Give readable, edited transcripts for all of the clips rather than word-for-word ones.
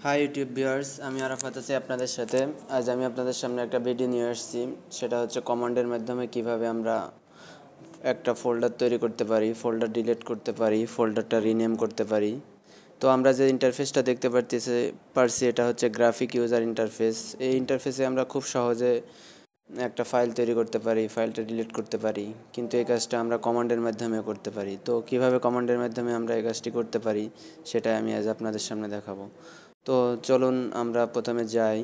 High YouTube viewers, আমি আরাফাত আছি আপনাদের সাথে। আজ আমি আপনাদের সামনে একটা ভিডিও নিয়ে আসছি। সেটা হচ্ছে কমান্ডের মাধ্যমে কিভাবে আমরা একটা ফোল্ডার তৈরি করতে পারি, ফোল্ডার ডিলিট করতে পারি, ফোল্ডারটা রিনেম করতে পারি। তো আমরা যে ইন্টারফেসটা দেখতে পারছি এটা হচ্ছে গ্রাফিক ইউজার ইন্টারফেস। এই ইন্টারফেসে আমরা খুব সহজে একটা ফাইল তৈরি করতে পারি, ফাইলটা ডিলিট করতে পারি, কিন্তু এই কাজটা আমরা কমান্ডের মাধ্যমে করতে পারি। তো কিভাবে কমান্ডের মাধ্যমে আমরা এই কাজটি করতে পারি সেটা আমি আজ আপনাদের সামনে দেখাবো। তো চলুন আমরা প্রথমে যাই।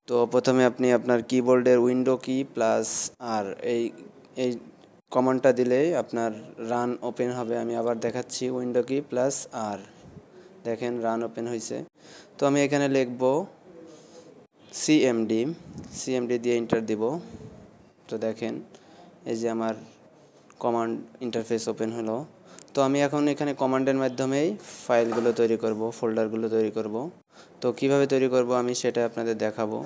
তো প্রথমে আপনি আপনার কিবোর্ডের উইন্ডো কি প্লাস আর এই কমান্ডটা দিলেই আপনার রান ওপেন হবে। আমি আবার দেখাচ্ছি, উইন্ডো কি প্লাস আর, দেখেন রান ওপেন হয়েছে। তো আমি এখানে লিখব সিএমডি, সিএমডি দিয়ে এন্টার দিব। তো দেখেন এই যে আমার কমান্ড ইন্টারফেস ওপেন হলো। তো আমি এখন এখানে কমান্ডের মাধ্যমেই ফাইলগুলো তৈরি করব, ফোল্ডারগুলো তৈরি করব। তো কিভাবে তৈরি করব আমি সেটা আপনাদের দেখাবো।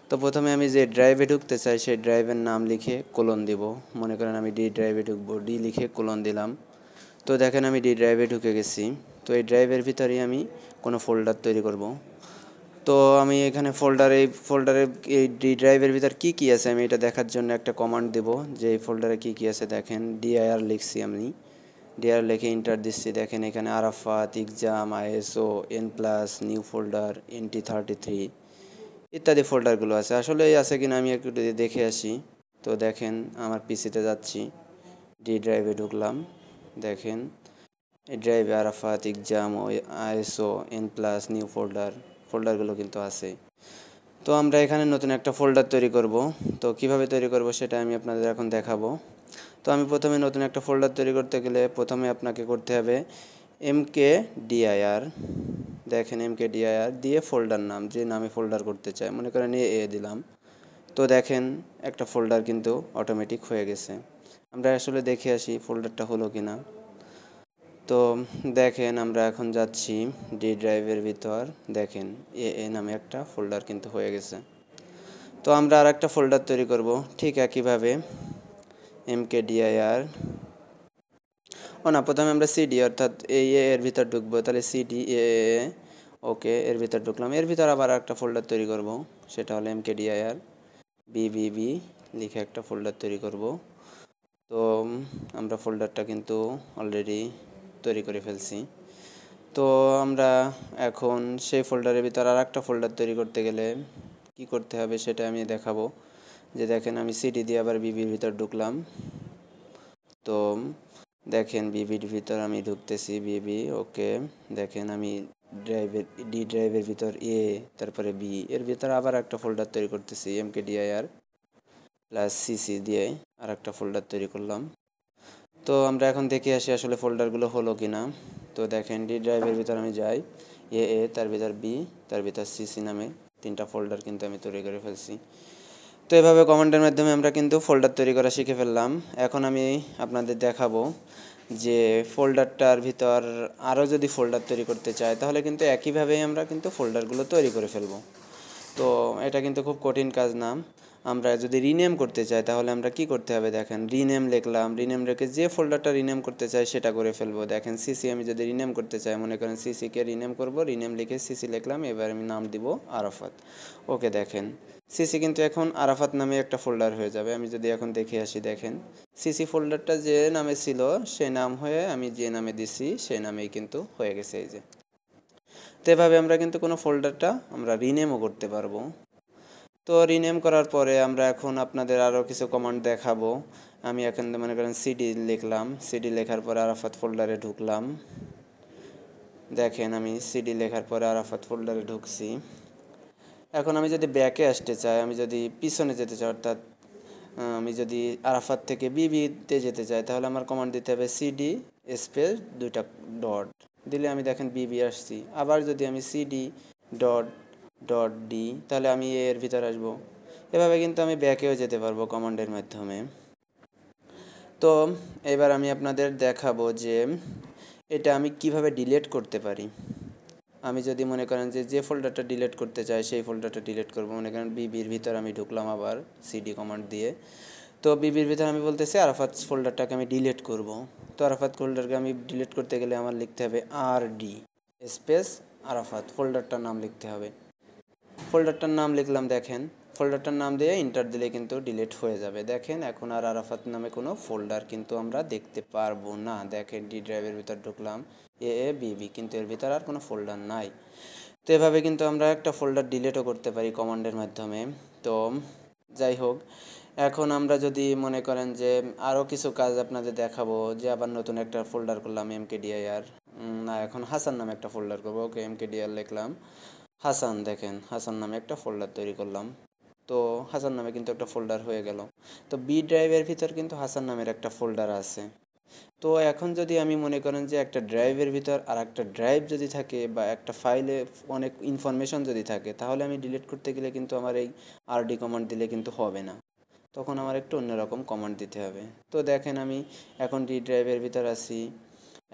তো প্রথমে আমি যে ড্রাইভে ঢুকতে চাই সেই ড্রাইভের নাম লিখে কোলন দিব। মনে করেন আমি ডি ড্রাইভে ঢুকবো, ডি লিখে কোলন দিলাম। তো দেখেন আমি ডি ড্রাইভে ঢুকে গেছি। তো এই ড্রাইভের ভিতরেই আমি কোনো ফোল্ডার তৈরি করব। তো আমি এখানে ফোল্ডারে এই ডি ড্রাইভের ভিতর কী আছে আমি এটা দেখার জন্য একটা কমান্ড দেব, যে এই ফোল্ডারে কী আছে। দেখেন ডিআইআর লিখছি আমি, ডিআর লিখে এন্টার দিচ্ছি। দেখেন এখানে Arafat, exam, ISO, N plus, new folder, NT33 ইত্যাদি ফোল্ডারগুলো আছে। আসলে আছে কিনা আমি একটু দেখে আসি। তো দেখেন আমার পিসিতে যাচ্ছি, ডি ড্রাইভে ঢুকলাম। দেখেন এই ড্রাইভে Arafat, exam, ISO, N plus, new ফোল্ডারগুলো কিন্তু আছে। তো আমরা এখানে নতুন একটা ফোল্ডার তৈরি করব। তো কিভাবে তৈরি করব সেটা আমি আপনাদের এখন দেখাবো। তো আমি প্রথমে নতুন একটা ফোল্ডার তৈরি করতে গেলে প্রথমে আপনাকে করতে হবে MKDIR। দেখেন MKDIR দিয়ে ফোল্ডার নাম, যে নামে ফোল্ডার করতে চাই, মনে করেন এ দিলাম। তো দেখেন একটা ফোল্ডার কিন্তু অটোমেটিক হয়ে গেছে। আমরা আসলে দেখে আসি ফোল্ডারটা হলো কি না। তো দেখেন আমরা এখন যাচ্ছি ডি ড্রাইভের ভিতর। দেখেন এ নামে একটা ফোল্ডার কিন্তু হয়ে গেছে। তো আমরা আর একটা ফোল্ডার তৈরি করব ঠিক একইভাবে MKDIR। না, প্রথমে আমরা সিডি অর্থাৎ এই এর ভিতর ঢুকবো, তাহলে CDA। ওকে, এর ভিতর ঢুকলাম। এর ভিতর আবার একটা ফোল্ডার তৈরি করব, সেটা হলো MKDIR BBB লিখে একটা ফোল্ডার তৈরি করব। তো আমরা ফোল্ডারটা কিন্তু অলরেডি তৈরি করে ফেলছি। তো আমরা এখন সেই ফোল্ডারের ভিতর আর একটা ফোল্ডার তৈরি করতে গেলে কি করতে হবে সেটা আমি দেখাবো। যে দেখেন আমি সিডি দিয়ে আবার বিবির ভিতর ঢুকলাম। তো দেখেন বিবির ভিতর আমি ঢুকতেছি, বিবি। ওকে, দেখেন আমি ডি ড্রাইভের ভিতর তারপরে বি এর ভিতর আবার একটা ফোল্ডার তৈরি করতেছি, MKDIR প্লাস CC দিয়ে আর একটা ফোল্ডার তৈরি করলাম। তো আমরা এখন দেখে আসি আসলে ফোল্ডারগুলো হলো কি না। তো দেখেন ডি ড্রাইভের ভিতর আমি যাই, তার ভিতর বি, তার ভিতর CC নামে তিনটা ফোল্ডার কিন্তু আমি তৈরি করে ফেলছি। তো এভাবে কমান্ডের মাধ্যমে আমরা কিন্তু ফোল্ডার তৈরি করা শিখে ফেললাম। এখন আমি আপনাদের দেখাবো যে ফোল্ডারটার ভিতর আরও যদি ফোল্ডার তৈরি করতে চাই তাহলে কিন্তু একইভাবেই আমরা কিন্তু ফোল্ডারগুলো তৈরি করে ফেলবো। তো এটা কিন্তু খুব কঠিন কাজ না। আমরা যদি রিনেম করতে চাই তাহলে আমরা কি করতে হবে, দেখেন রিনেম লিখলাম, রিনেম রেখে যে ফোল্ডারটা রিনেম করতে চাই সেটা করে ফেলবো। দেখেন সিসি আমি যদি রিনেম করতে চাই, মনে করেন সিসিকে রিনেম করব, রিনেম লিখে সিসি লিখলাম, এবার আমি নাম দিব আরাফাত। ওকে, দেখেন সিসি কিন্তু এখন আরাফাত নামে একটা ফোল্ডার হয়ে যাবে। আমি যদি এখন দেখে আসি, দেখেন সিসি ফোল্ডারটা যে নামে ছিল সে নাম হয়ে আমি যে নামে দিছি সেই নামেই কিন্তু হয়ে গেছে, এই যে। তো এভাবে আমরা কিন্তু কোনো ফোল্ডারটা আমরা রিনেমও করতে পারবো। তো রিনেম করার পরে আমরা এখন আপনাদের আরও কিছু কমান্ড দেখাবো। আমি এখন মনে করেন সিডি লিখলাম, সিডি লেখার পরে আরাফাত ফোল্ডারে ঢুকলাম। দেখেন আমি সিডি লেখার পরে আরাফাত ফোল্ডারে ঢুকছি। এখন আমি যদি ব্যাকে আসতে চাই, আমি যদি পিছনে যেতে চাই, অর্থাৎ আমি যদি আরাফাত থেকে বিবিতে যেতে চাই, তাহলে আমার কমান্ড দিতে হবে সিডি স্পেস দুইটা ডট দিলে আমি দেখেন বিবি আসছি। আবার যদি আমি সিডি ডট ডট ডি তাহলে আমি এর ভিতর আসবো। এভাবে কিন্তু আমি ব্যাকেও যেতে পারবো কমান্ডের মাধ্যমে। তো এবার আমি আপনাদের দেখাবো যে এটা আমি কিভাবে ডিলিট করতে পারি। আমি যদি মনে করেন যে ফোল্ডারটা ডিলিট করতে চাই সেই ফোল্ডারটা ডিলিট করব, মনে করেন বিবির ভিতর আমি ঢুকলাম আবার সিডি কমান্ড দিয়ে। তো বিবির ভিতর আমি বলতেছি আরাফাত ফোল্ডারটাকে আমি ডিলিট করব। তো আরাফাত ফোল্ডারকে আমি ডিলিট করতে গেলে আমার লিখতে হবে RD স্পেস আরাফাত ফোল্ডারটার নাম লিখতে হবে। ফোল্ডারটার নাম লিখলাম, দেখেন ফোল্ডারটার নাম দিয়ে এন্টার দিলে কিন্তু ডিলিট হয়ে যাবে। দেখেন এখন আর আরাফাত নামে কোনো ফোল্ডার কিন্তু আমরা দেখতে পারবো না। দেখেন ডি ড্রাইভের ভিতর ঢুকলাম, বিবি, কিন্তু এর ভিতর আর কোনো ফোল্ডার নাই। তো এভাবে কিন্তু আমরা একটা ফোল্ডার ডিলিটও করতে পারি কমান্ডের মাধ্যমে। তো যাই হোক, এখন আমরা যদি মনে করেন যে আরও কিছু কাজ আপনাদের দেখাবো, যে আবার নতুন একটা ফোল্ডার করলাম এমকেডিআইআর, না এখন হাসান নামে একটা ফোল্ডার করবো। ওকে এমকেডিআর লিখলাম, হাসান, দেখেন হাসান নামে একটা ফোল্ডার তৈরি করলাম। তো হাসান নামে কিন্তু একটা ফোল্ডার হয়ে গেল। তো বি ড্রাইভের ভিতর কিন্তু হাসান নামের একটা ফোল্ডার আছে। তো এখন যদি আমি মনে করেন যে একটা ড্রাইভের ভিতর আর একটা ড্রাইভ যদি থাকে, বা একটা ফাইলে অনেক ইনফরমেশন যদি থাকে, তাহলে আমি ডিলিট করতে গেলে কিন্তু আমার এই আরডি কমান্ড দিলে কিন্তু হবে না, তখন আমার একটু অন্যরকম কমান্ড দিতে হবে। তো দেখেন আমি এখন ডি ড্রাইভের ভিতর আছি,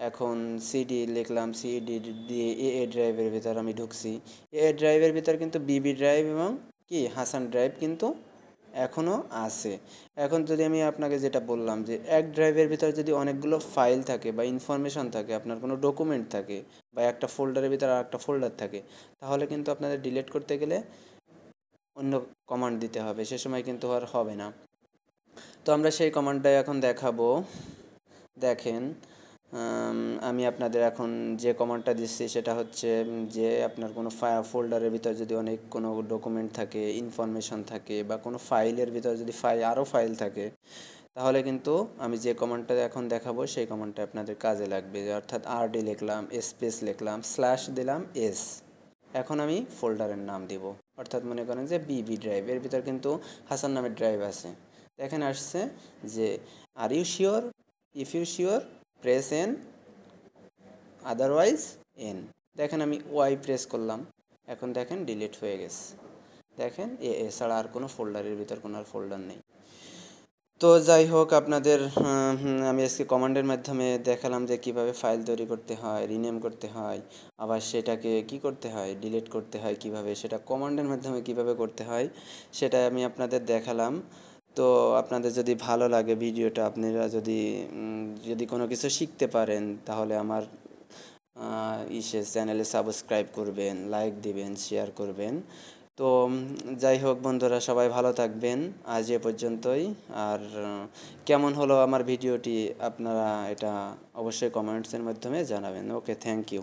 এখন সিডি লিখলাম, সিডি দিয়ে ড্রাইভের ভিতর আমি ঢুকছি। ড্রাইভের ভিতর কিন্তু বিবি ড্রাইভ এবং কি হাসান ড্রাইভ কিন্তু এখনও আছে। এখন যদি আমি আপনাকে যেটা বললাম, যে এক ড্রাইভের ভিতর যদি অনেকগুলো ফাইল থাকে বা ইনফরমেশন থাকে, আপনার কোনো ডকুমেন্ট থাকে, বা একটা ফোল্ডারের ভিতর আর একটা ফোল্ডার থাকে, তাহলে কিন্তু আপনাদের ডিলিট করতে গেলে অন্য কমান্ড দিতে হবে, সে সময় কিন্তু আর হবে না। তো আমরা সেই কমান্ডটাই এখন দেখাবো। দেখেন আমি আপনাদের এখন যে কমান্ডটা দিচ্ছি সেটা হচ্ছে, যে আপনার কোনো ফোল্ডারের ভিতর যদি অনেক কোনো ডকুমেন্ট থাকে, ইনফরমেশন থাকে, বা কোনো ফাইলের ভিতর যদি আরও ফাইল থাকে, তাহলে কিন্তু আমি যে কমান্ডটা এখন দেখাবো সেই কমান্ডটা আপনাদের কাজে লাগবে। অর্থাৎ আরডি লিখলাম, স্পেস লিখলাম, স্ল্যাশ দিলাম এস, এখন আমি ফোল্ডারের নাম দিব। অর্থাৎ মনে করেন যে বিবি ড্রাইভ, এর ভিতর কিন্তু হাসান নামের ড্রাইভ আছে। দেখেন আসছে যে are you sure, if you sure press N, otherwise N. দেখেন আমি ওয়াই প্রেস করলাম, এখন দেখেন ডিলিট হয়ে গেছে। দেখেন এছাড়া আর কোনো ফোল্ডারের ভিতর কোনো আর ফোল্ডার নেই। তো যাই হোক, আপনাদের আমি আজকে কমান্ডের মাধ্যমে দেখালাম যে কিভাবে ফাইল তৈরি করতে হয়, রিনেম করতে হয়, আবার সেটাকে কি করতে হয়, ডিলিট করতে হয় কিভাবে, সেটা কমান্ডের মাধ্যমে কিভাবে করতে হয়, সেটা আমি আপনাদের দেখালাম। তো আপনাদের যদি ভালো লাগে ভিডিওটা, আপনারা যদি কোনো কিছু শিখতে পারেন, তাহলে আমার চ্যানেলে সাবস্ক্রাইব করবেন, লাইক দিবেন, শেয়ার করবেন। তো যাই হোক বন্ধুরা, সবাই ভালো থাকবেন। আজ এ পর্যন্তই। আর কেমন হলো আমার ভিডিওটি, আপনারা এটা অবশ্যই কমেন্টসের মাধ্যমে জানাবেন। ওকে, থ্যাংক ইউ।